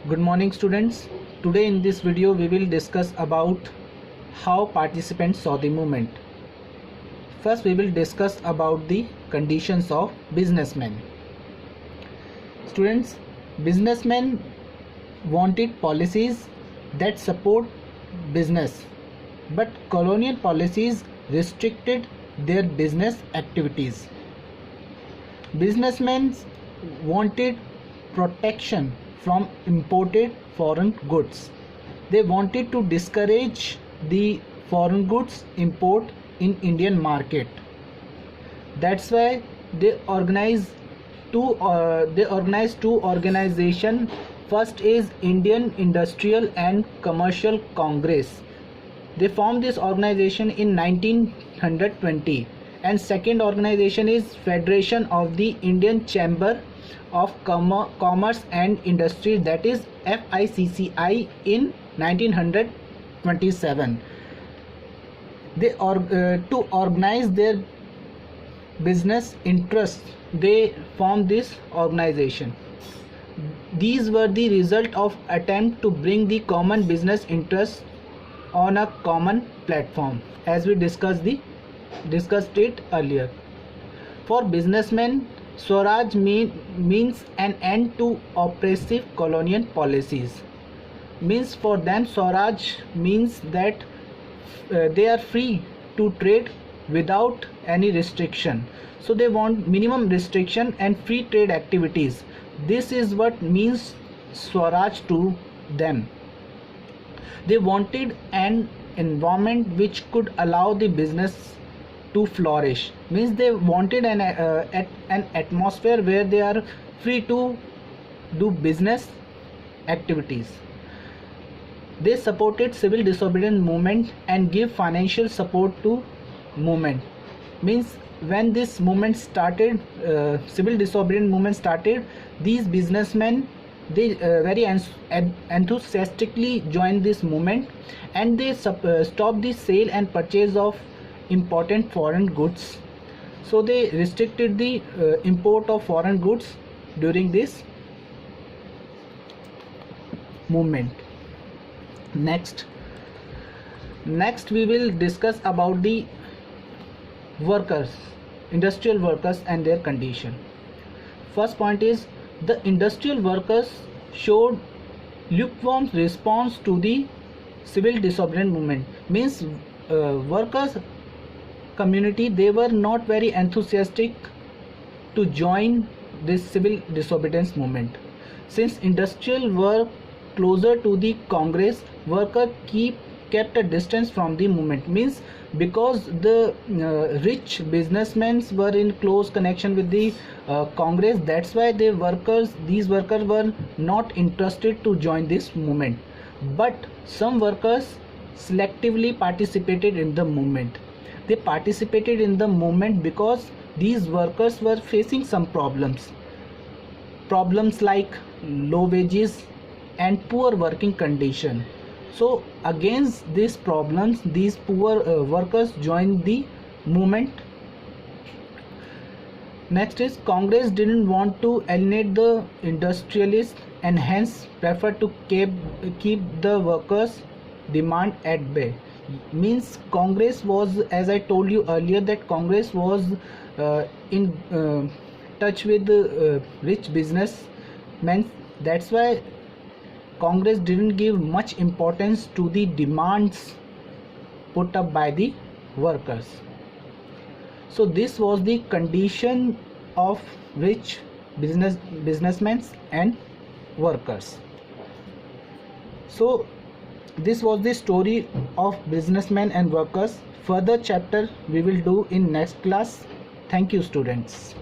Good morning students. Today in this video we will discuss about how participants saw the movement. First we will discuss about the conditions of businessmen. Students, businessmen wanted policies that support business, but colonial policies restricted their business activities. Businessmen wanted protection from imported foreign goods. They wanted to discourage the foreign goods import in Indian market. That's why they organized two organizations. First is Indian Industrial and Commercial Congress. They formed this organization in 1920, and second organization is Federation of the Indian Chamber of Commerce and Industry, that is FICCI, in 1927. They to organize their business interests, they formed this organization. These were the result of attempt to bring the common business interests on a common platform, as we discussed it earlier. For businessmen, Swaraj means an end to oppressive colonial policies. Means for them, Swaraj means that they are free to trade without any restriction. So they want minimum restriction and free trade activities. This is what means Swaraj to them. They wanted an environment which could allow the business to flourish. Means they wanted an atmosphere where they are free to do business activities. They supported civil disobedience movement and give financial support to movement. Means when this movement started, civil disobedience movement started, these businessmen, they very enthusiastically joined this movement, and they stopped the sale and purchase of important foreign goods. So they restricted the import of foreign goods during this movement. Next we will discuss about the workers, industrial workers and their condition. First point is, the industrial workers showed lukewarm response to the civil disobedience movement. Means workers community, they were not very enthusiastic to join this civil disobedience movement. Since industrial were closer to the Congress, workers kept a distance from the movement. Means because the rich businessmen were in close connection with the Congress, that's why these workers were not interested to join this movement. But some workers selectively participated in the movement. They participated in the movement because these workers were facing some problems like low wages and poor working condition. So against these problems, these poor workers joined the movement. Next is, Congress didn't want to alienate the industrialists and hence preferred to keep the workers' demand at bay. Means Congress was, as I told you earlier, that Congress was in touch with rich businessmen. That's why Congress didn't give much importance to the demands put up by the workers. So this was the condition of rich businessmen and workers. So this was the story of businessmen and workers. Further chapter we will do in next class. Thank you, students.